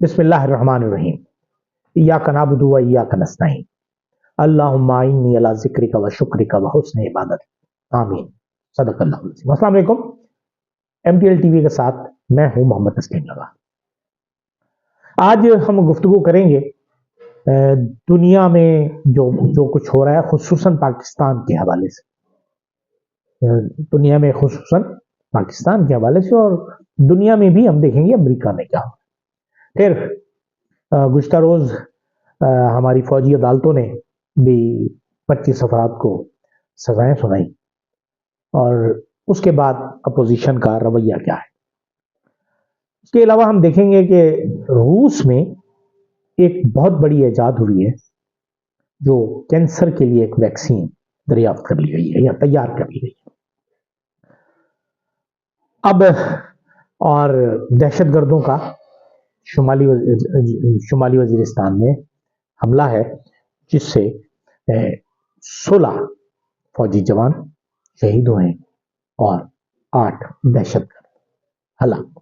बिस्मिल्लाहिर्रहमानिर्रहीम। इय्याका नअबुदु व इय्याका नस्तईन। अल्लाहुम्मा इन्नी अला ज़िक्रिका व शुक्रिका व हुस्नि इबादतिक। आमीन। सदक़ल्लाहुल अज़ीम। अस्सलाम वालेकुम। MTL टीवी के साथ मैं हूं मोहम्मद तस्लीम लगा। आज हम गुफ्तगू करेंगे दुनिया में जो कुछ हो रहा है, खुसूसन पाकिस्तान के हवाले से। दुनिया में खुसूसन पाकिस्तान के हवाले से, और दुनिया में भी हम देखेंगे अमेरिका में क्या हो। फिर गुज़िश्ता रोज हमारी फौजी अदालतों ने भी 25 अफराद को सजाएं सुनाई, और उसके बाद अपोजिशन का रवैया क्या है। इसके अलावा हम देखेंगे कि रूस में एक बहुत बड़ी इजाद हुई है, जो कैंसर के लिए एक वैक्सीन दरियाफ्त कर ली गई है या तैयार कर ली गई है। अब और दहशतगर्दों का शुमाली वजीरिस्तान में हमला है, जिससे 16 फौजी जवान शहीद हुए और 8 दहशतगर्द हलाक।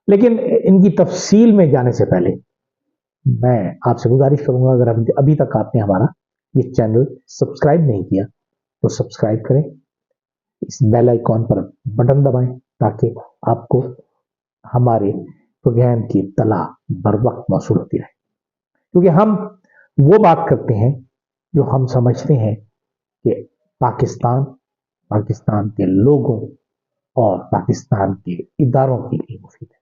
लेकिन इनकी तफसील में जाने से पहले मैं आपसे गुजारिश करूंगा, अगर अभी तक आपने हमारा ये चैनल सब्सक्राइब नहीं किया तो सब्सक्राइब करें, इस बेल आइकॉन पर बटन दबाएं ताकि आपको हमारे प्रोग्राम की इत्तला बर वक्त मौसूल होती रहे। क्योंकि हम वो बात करते हैं जो हम समझते हैं कि पाकिस्तान के लोगों और पाकिस्तान के इदारों के लिए मुफीद है।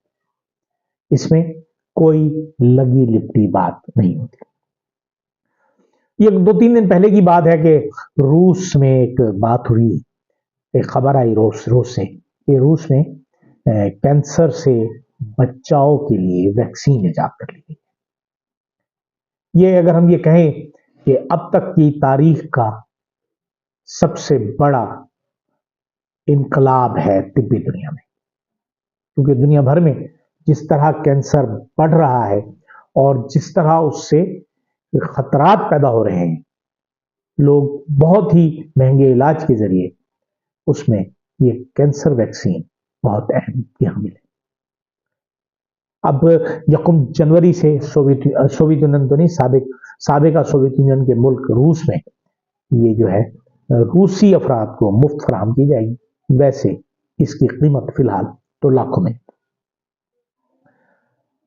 इसमें कोई लगी लिपटी बात नहीं होती। ये 2-3 दिन पहले की बात है कि रूस में एक बात हुई, एक खबर आई रूस से कि रूस में कैंसर से बचाव के लिए वैक्सीन इजाद कर ली गई। ये अगर हम ये कहें कि अब तक की तारीख का सबसे बड़ा इनकलाब है तिब्बी दुनिया में, क्योंकि दुनिया भर में जिस तरह कैंसर बढ़ रहा है और जिस तरह उससे खतरात पैदा हो रहे हैं, लोग बहुत ही महंगे इलाज के जरिए उसमें ये कैंसर वैक्सीन बहुत अहम हामिल है। अब 1 जनवरी से सोवियत यूनियन तो नहीं, साबिका सोवियत यूनियन के मुल्क रूस में ये जो है रूसी अफराद को मुफ्त फराहम की जाएगी। वैसे इसकी कीमत फिलहाल तो लाखों में।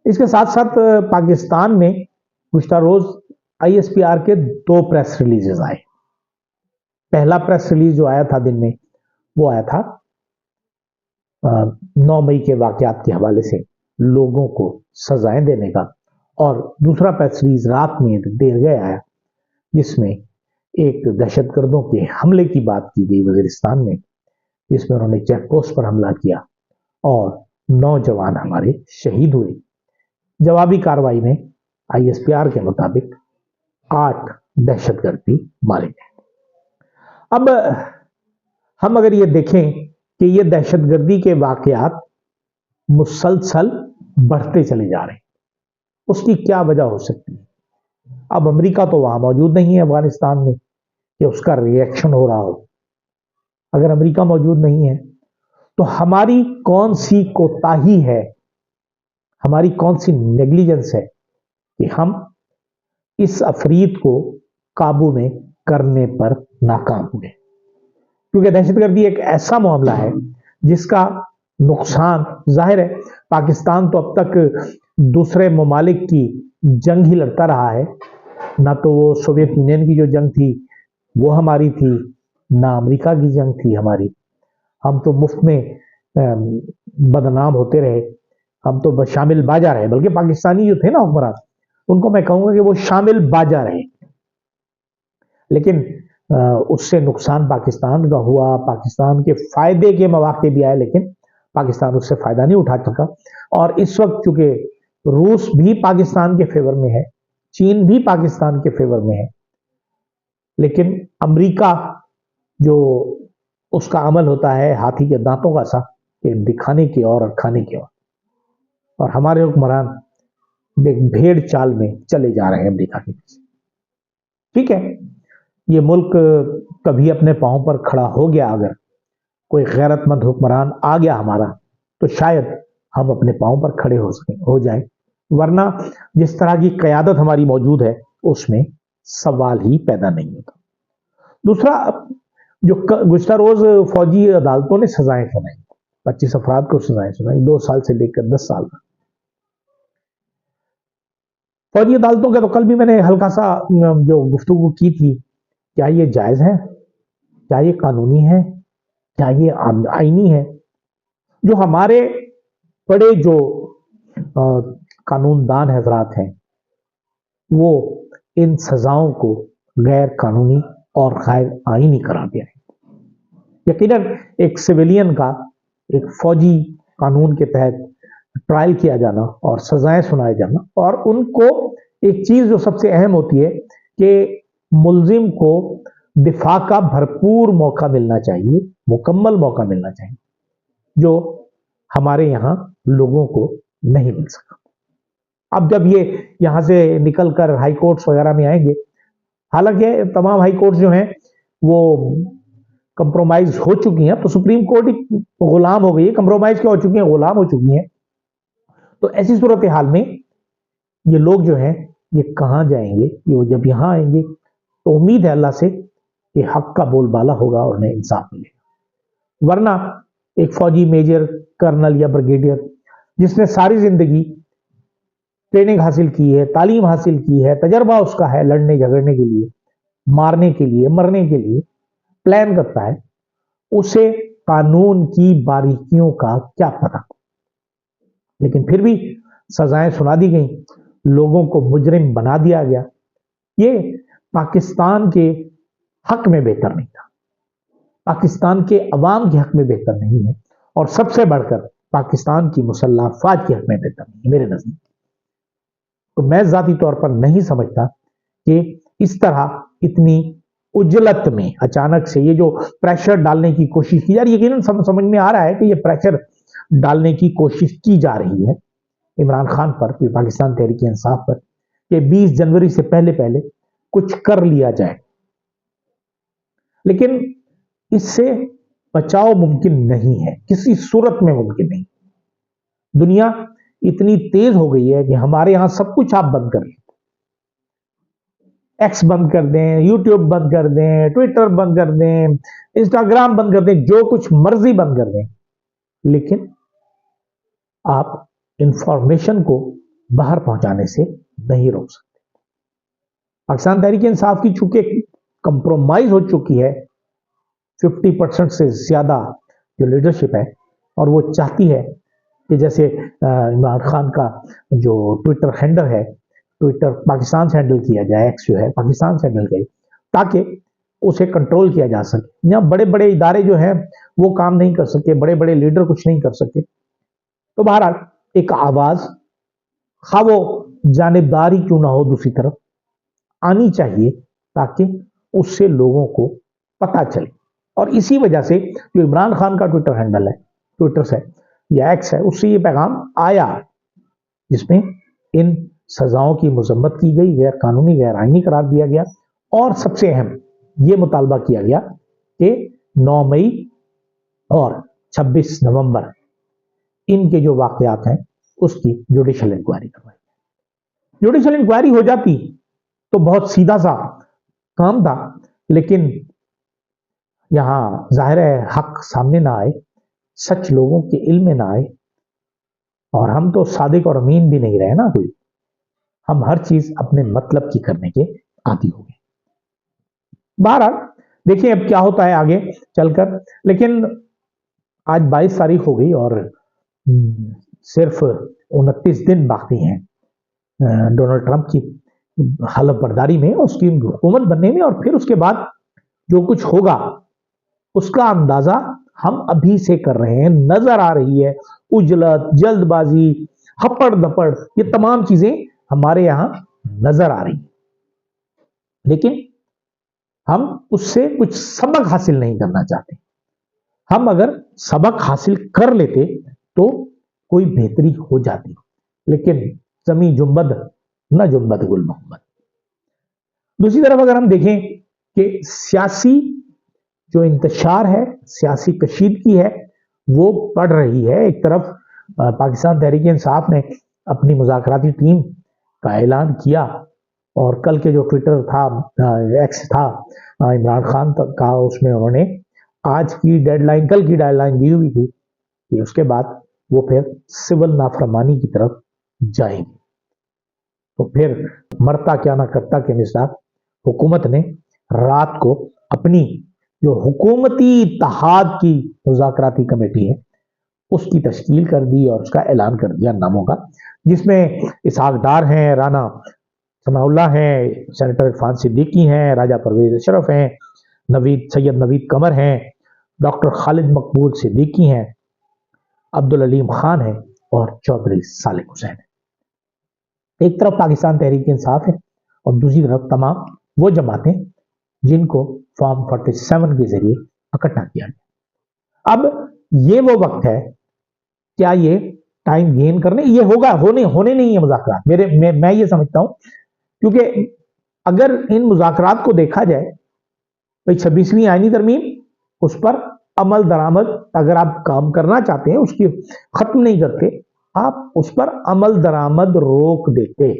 इसके साथ साथ पाकिस्तान में गुज़िश्ता रोज ISPR के 2 प्रेस रिलीजेस आए। पहला प्रेस रिलीज जो आया था दिन में, वो आया था 9 मई के वाकयात के हवाले से लोगों को सजाएं देने का, और दूसरा प्रेस रिलीज रात में देर गए आया, जिसमें एक दहशतगर्दों के हमले की बात की गई वजीरिस्तान में, जिसमें उन्होंने चेक पोस्ट पर हमला किया और 9 जवान हमारे शहीद हुए। जवाबी कार्रवाई में ISPR के मुताबिक 8 दहशतगर्द भी मारे गए। अब हम अगर ये देखें कि ये दहशतगर्दी के वाकयात मुसलसल बढ़ते चले जा रहे हैं, उसकी क्या वजह हो सकती है। अब अमेरिका तो वहां मौजूद नहीं है अफगानिस्तान में कि उसका रिएक्शन हो रहा हो। अगर अमेरिका मौजूद नहीं है तो हमारी कौन सी कोताही है, हमारी कौन सी नेग्लिजेंस है कि हम इस अफरीद को काबू में करने पर नाकाम हुए। क्योंकि दहशतगर्दी एक ऐसा मामला है जिसका नुकसान जाहिर है, पाकिस्तान तो अब तक दूसरे ममालिक की जंग ही लड़ता रहा है। ना तो वो सोवियत यूनियन की जो जंग थी वो हमारी थी, ना अमेरिका की जंग थी हमारी। हम तो मुफ्त में बदनाम होते रहे, हम तो शामिल बाजा रहे। बल्कि पाकिस्तानी जो थे ना हुक्मरान, उनको मैं कहूंगा कि वो शामिल बाजा रहे। लेकिन उससे नुकसान पाकिस्तान का हुआ, पाकिस्तान के फायदे के मौके भी आए, लेकिन पाकिस्तान उससे फायदा नहीं उठा सका। और इस वक्त चूंकि रूस भी पाकिस्तान के फेवर में है, चीन भी पाकिस्तान के फेवर में है, लेकिन अमेरिका जो उसका अमल होता है हाथी के दांतों का सा, कि दिखाने की और खाने की और हमारे हुक्मरान भेड़ चाल में चले जा रहे हैं अमेरिका के पीछे। ठीक है, ये मुल्क कभी अपने पांव पर खड़ा हो गया, अगर कोई गैरतमंद हुक्मरान आ गया हमारा, तो शायद ہم اپنے پاؤں پر کھڑے ہو جائیں، ورنہ جس طرح کی قیادت ہماری موجود ہے اس میں سوال ہی پیدا نہیں ہوتا۔ دوسرا، جو گزشتہ روز فوجی عدالتوں نے سزائیں سنائی، 25 افراد کو سزائیں سنائی، 2 سال سے لے کر 10 سال تک۔ فوجی عدالتوں کا تو کل بھی میں نے ہلکا سا جو گفتگو کی تھی، کیا یہ جائز ہے؟ کیا یہ قانونی ہے؟ کیا یہ آئینی ہے؟ جو ہمارے بڑے جو قانون دان حضرات ہیں وہ ان سزاؤں کو غیر قانونی اور غیر آئینی قرار دے رہے ہیں۔ یقیناً ایک سویلین کا ایک فوجی قانون کے تحت ٹرائل کیا جانا اور سزائیں سنائے جانا، اور ان کو ایک چیز جو سب سے اہم ہوتی ہے کہ ملزم کو دفاع کا بھرپور موقع ملنا چاہیے، مکمل موقع ملنا چاہیے، جو ہمارے یہاں لوگوں کو نہیں مل سکا۔ اب جب یہ یہاں سے نکل کر ہائی کورٹس وغیرہ میں آئیں گے، حالانکہ تمام ہائی کورٹس جو ہیں وہ کمپرومائز ہو چکی ہیں، تو سپریم کورٹ ہی غلام ہو گئی ہے، کمپرومائز کیا ہو چکی ہیں، غلام ہو چکی ہیں۔ تو ایسی صورتحال میں یہ لوگ جو ہیں یہ کہاں جائیں گے؟ یہ جب یہاں آئیں گے تو امید ہے اللہ سے کہ حق کا بول بالا ہوگا اور انہیں انصاف ملے گا۔ ورنہ ایک فوجی میجر، کرنل یا بریگیڈیئر جس نے ساری زندگی ٹریننگ حاصل کی ہے، تعلیم حاصل کی ہے، تجربہ اس کا ہے لڑنے جھگڑنے کے لیے، مارنے کے لیے، مرنے کے لیے پلان کرتا ہے، اسے قانون کی باریکیوں کا کیا پتہ؟ لیکن پھر بھی سزائیں سنا دی گئیں، لوگوں کو مجرم بنا دیا گیا۔ یہ پاکستان کے حق میں بہتر نہیں تھا، پاکستان کے عوام کے حق میں بہتر نہیں ہے، اور سب سے بڑھ کر پاکستان کی مسلح افواج کے حق میں بہتر نہیں ہے میرے نزدیک۔ تو میں ذاتی طور پر نہیں سمجھتا کہ اس طرح اتنی اجلت میں اچانک سے یہ جو پریشر ڈالنے کی کوشش کی جا رہی ہے، یقیناً سمجھ میں آ رہا ہے کہ یہ پریشر ڈالنے کی کوشش کی جا رہی ہے عمران خان پر، پاکستان تحریک انصاف پر، کہ 20 جنوری سے پہلے کچھ کر لیا جائے، لیکن اس سے بچاؤ ممکن نہیں ہے، کسی صورت میں ممکن نہیں۔ دنیا اتنی تیز ہو گئی ہے کہ ہمارے یہاں سب کچھ آپ بند کر لیں، ایکس بند کر دیں، یوٹیوب بند کر دیں، ٹویٹر بند کر دیں، انسٹاگرام بند کر دیں، جو کچھ مرضی بند کر دیں، لیکن آپ انفارمیشن کو باہر پہنچانے سے نہیں روک سکتے۔ پاکستان تحریک انصاف کی چونکہ کمپرومائز ہو چکی ہے 50% سے زیادہ جو لیڈرشپ ہے، اور وہ چاہتی ہے کہ جیسے عمران خان کا جو ٹویٹر ہینڈل ہے، ٹویٹر پاکستان سے ہینڈل کیا جائے، ایکس جو ہے پاکستان سے ہینڈل کیا جائے، تاکہ اسے کنٹرول کیا جا سکے۔ یہاں بڑے بڑے ادارے جو ہیں وہ کام نہیں کر سکے، بڑے بڑے لیڈر کچھ نہیں کر سکے۔ تو بہرحال ایک آواز، خواہ وہ جانبداری کیوں نہ ہو، دوسری طرف آنی چاہیے تاکہ اس سے لوگوں کو پتہ چلے۔ اور اسی وجہ سے جو عمران خان کا ٹویٹر ہینڈل ہے، ٹویٹر سے یا ایکس ہے، اس سے یہ پیغام آیا جس میں ان سزاؤں کی مذمت کی گئی، غیر قانونی غیر آئینی قرار دیا گیا، اور سب سے اہم یہ مطالبہ کیا گیا کہ 9 مئی اور 26 نومبر ان کے جو واقعات ہیں اس کی جوڈیشل انکوائری کروائی۔ جوڈیشل انکوائری ہو جاتی تو بہت سیدھا سا کام تھا، لیکن یہاں ظاہر ہے حق سامنے نہ آئے، سچ لوگوں کے علم میں نہ آئے، اور ہم تو صادق اور امین بھی نہیں رہے نا کوئی، ہم ہر چیز اپنے مطلب کی کرنے کے عادی ہو گئے۔ بہرحال دیکھیں اب کیا ہوتا ہے آگے چل کر، لیکن آج 22 تاریخ ہو گئی اور صرف 29 دن باقی ہیں ڈونلڈ ٹرمپ کی حلف برداری میں، اس کی حکومت بننے میں، اور پھر اس کے بعد جو کچھ ہوگا اس کا اندازہ ہم ابھی سے کر رہے ہیں۔ نظر آ رہی ہے اجلت، جلد بازی، ہپڑ دپڑ، یہ تمام چیزیں ہمارے یہاں نظر آ رہی ہیں، لیکن ہم اس سے کچھ سبق حاصل نہیں کرنا چاہتے۔ ہم اگر سبق حاصل کر لیتے تو کوئی بہتری ہو جاتی، لیکن زمین جنبد نہ جنبد گل محمد۔ دوسری طرف اگر ہم دیکھیں کہ سیاسی جو انتشار ہے، سیاسی کشیدگی ہے، وہ بڑھ رہی ہے۔ ایک طرف पाकिस्तान तहरीक इंसाफ ने अपनी मुज़ाकराती टीम का ऐलान किया और कल के जो ट्विटर था, एक्स था इमरान खान का, उसमें उन्होंने आज की डेडलाइन, कल की डेडलाइन दी हुई थी कि उसके बाद वो फिर सिविल नाफरमानी की तरफ जाएंगे। तो फिर मरता क्या ना करता के मिसाल हुकूमत ने रात को अपनी जो हुकूमती इत्तेहाद की मुज़ाकराती कमेटी है उसकी तश्कील कर दी और उसका ऐलान कर दिया नामों का, जिसमें इसहाक डार हैं, राना सनाउल्लाह हैं, सेनेटर इरफान सिद्दीकी हैं, राजा परवेज अशरफ हैं, सैयद नवीद कमर हैं, डॉक्टर खालिद मकबूल सिद्दीकी हैं, अब्दुल अलीम खान है और चौधरी सालिक हुसैन है। एक तरफ पाकिस्तान तहरीक इंसाफ है और दूसरी तरफ तमाम वो जमातें जिनको फॉर्म 47 के जरिए इकट्ठा किया गया। अब ये वो वक्त है, क्या ये टाइम गेन करने, ये होगा, होने नहीं है मुज़ाकरात, मैं ये समझता हूं, क्योंकि अगर इन मुज़ाकरात को देखा जाए, भाई 26वीं आईनी तरमीम, उस पर अमल दरामद अगर आप काम करना चाहते हैं, उसकी खत्म नहीं करते, आप उस पर अमल दरामद रोक देते।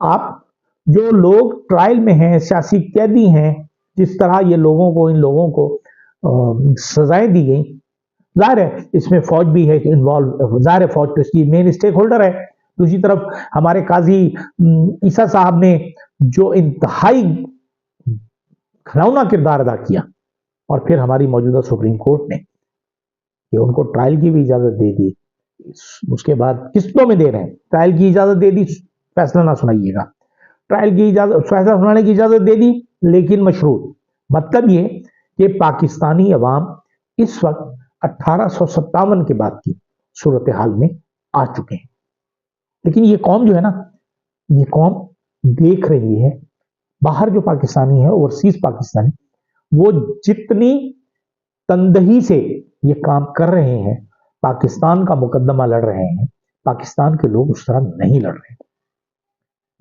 आप जो लोग ट्रायल में हैं, सियासी कैदी हैं, जिस तरह ये लोगों को, इन लोगों को सजाएं दी गई, जाहिर है इसमें फौज भी है इन्वॉल्व, जाहिर है फौज तो इसकी मेन स्टेक होल्डर है। दूसरी तरफ हमारे काजी ईसा साहब ने जो इंतहाई घिनौना किरदार अदा किया, और फिर हमारी मौजूदा सुप्रीम कोर्ट ने कि उनको ट्रायल की भी इजाजत दे दी, उसके बाद किस्तों में दे रहे हैं, ट्रायल की इजाजत दे दी, फैसला ना सुनाइएगा, ट्रायल की इजाजत, फैसला सुनाने की इजाजत दे दी लेकिन मशरूत। मतलब ये कि पाकिस्तानी अवाम इस वक्त 1857 के बाद की सूरत हाल में आ चुके हैं। लेकिन ये कौम जो है ना, ये कौम देख रही है, बाहर जो पाकिस्तानी है, ओवरसीज पाकिस्तानी, वो जितनी तंदही से ये काम कर रहे हैं, पाकिस्तान का मुकदमा लड़ रहे हैं, पाकिस्तान के लोग उस तरह नहीं लड़ रहे।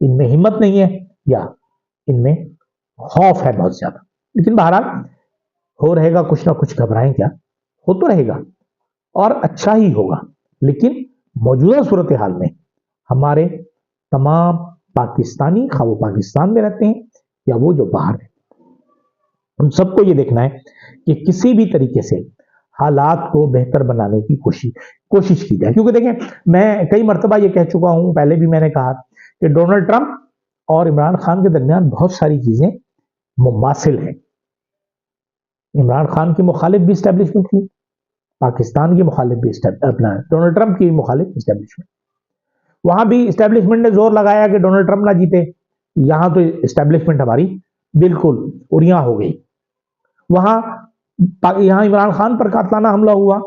इनमें हिम्मत नहीं है या इनमें खौफ है बहुत ज्यादा। लेकिन बहरहाल हो रहेगा, कुछ ना कुछ घबराएं क्या, हो तो रहेगा और अच्छा ही होगा। लेकिन मौजूदा सूरत हाल में हमारे तमाम पाकिस्तानी, खा वो पाकिस्तान में रहते हैं या वो जो बाहर है, उन सबको ये देखना है कि किसी भी तरीके से हालात को बेहतर बनाने की कोशिश की जाए। क्योंकि देखें, मैं कई मरतबा ये कह चुका हूं, पहले भी मैंने कहा कि डोनाल्ड ट्रंप और इमरान खान के दरमियान बहुत सारी चीजें मुमासिल हैं। इमरान खान की मुखालिफ भी इस्टेब्लिशमेंट थी, पाकिस्तान की मुखालिफ भी, अपना डोनाल्ड ट्रंप की मुखालिफ इस्टेब्लिशमेंट, वहां भी इस्टेब्लिशमेंट ने जोर लगाया कि डोनाल्ड ट्रंप ना जीते, यहां तो इस्टेब्लिशमेंट हमारी बिल्कुल उरियां हो गई। यहां इमरान खान पर कातलाना हमला हुआ,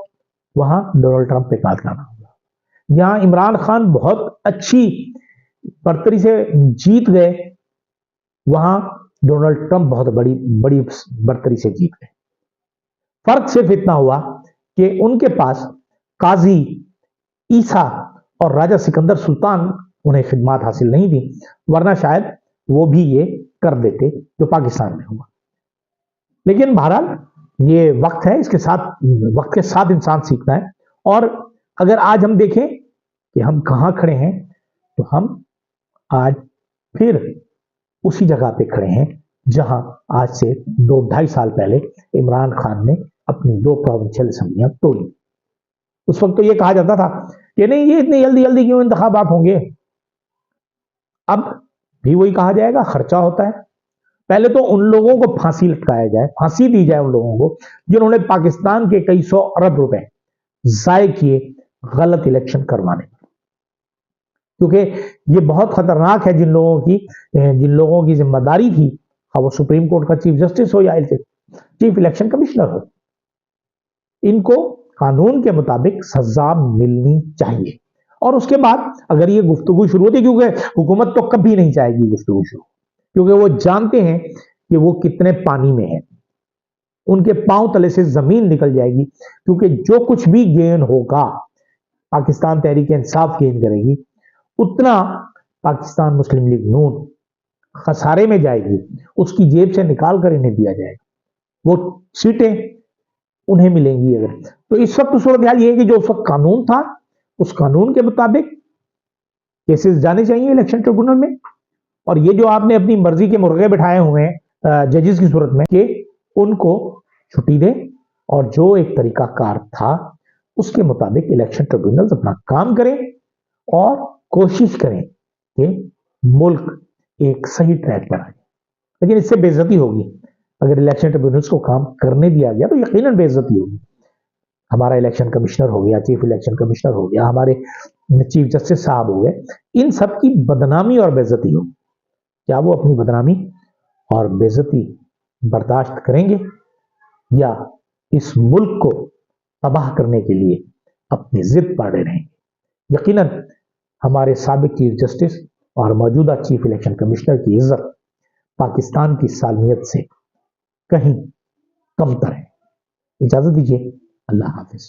वहां डोनाल्ड ट्रंप पे कातलाना हमला। यहां इमरान खान बहुत अच्छी बर्तरी से जीत गए, वहां डोनाल्ड ट्रंप बहुत बड़ी बर्तरी से जीत गए। फर्क सिर्फ इतना हुआ कि उनके पास काजी ईसा और राजा सिकंदर सुल्तान उन्हें खिदमात हासिल नहीं थी, वरना शायद वो भी ये कर देते जो पाकिस्तान में हुआ। लेकिन बहरहाल ये वक्त है, इसके साथ, वक्त के साथ इंसान सीखता है। और अगर आज हम देखें कि हम कहां खड़े हैं, तो हम आज फिर उसी जगह पे खड़े हैं जहां आज से 2-2.5 साल पहले इमरान खान ने अपनी 2 प्रोविंशियल असेंबलियां तोड़ी। उस वक्त तो ये कहा जाता था कि नहीं, ये इतनी जल्दी जल्दी क्यों इंतखाबात होंगे। अब भी वही कहा जाएगा, खर्चा होता है। पहले तो उन लोगों को फांसी लटकाया जाए, फांसी दी जाए उन लोगों को जिन्होंने पाकिस्तान के कई 100 अरब रुपए जाय किए गलत इलेक्शन करवाने, क्योंकि ये बहुत खतरनाक है। जिन लोगों की जिम्मेदारी थी, वो सुप्रीम कोर्ट का चीफ जस्टिस हो या चीफ इलेक्शन कमिश्नर हो, इनको कानून के मुताबिक सजा मिलनी चाहिए। और उसके बाद अगर ये गुफ्तगू शुरू होती, क्योंकि हुकूमत तो कभी नहीं चाहेगी गुफ्तगू शुरू, क्योंकि वो जानते हैं कि वो कितने पानी में है, उनके पांव तले से जमीन निकल जाएगी। क्योंकि जो कुछ भी गेन होगा, पाकिस्तान तहरीक इंसाफ गेन करेगी, उतना पाकिस्तान मुस्लिम लीग नून खसारे में जाएगी, उसकी जेब से निकाल कर इन्हें दिया जाएगा, वो सीटें उन्हें मिलेंगी अगर। تو اس وقت صورت حال یہ ہے کہ جو اس وقت قانون تھا اس قانون کے مطابق کیسز جانے چاہیے الیکشن ٹریبونل میں، اور یہ جو آپ نے اپنی مرضی کے مرغے بٹھائے ہوئے ہیں ججز کی صورت میں کہ ان کو چھٹی دیں، اور جو ایک طریقہ کار تھا اس کے مطابق الیکشن ٹریبونلز اپنا کام کریں اور کوشش کریں کہ ملک ایک صحیح ٹریک پر آئے. لیکن اس سے بے عزتی ہوگی. اگر الیکشن ٹریبونلز کو کام کرنے دیا گیا تو یقیناً بے عزتی ہوگی. ہمارا الیکشن کمشنر ہو گیا، چیف الیکشن کمشنر ہو گیا، ہمارے چیف جسٹس صاحب ہو گئے، ان سب کی بدنامی اور بے عزتی ہوگی. کیا وہ اپنی بدنامی اور بے عزتی برداشت کریں گے یا اس ملک کو تباہ کرنے کے لیے اپنی ضد پاڑے رہیں گے؟ یقیناً ہمارے سابق چیف جسٹس اور موجودہ چیف الیکشن کمشنر کی عزت پاکستان کی سالمیت سے کہیں کم تر ہے. اجازت دیجیے. اللہ حافظ.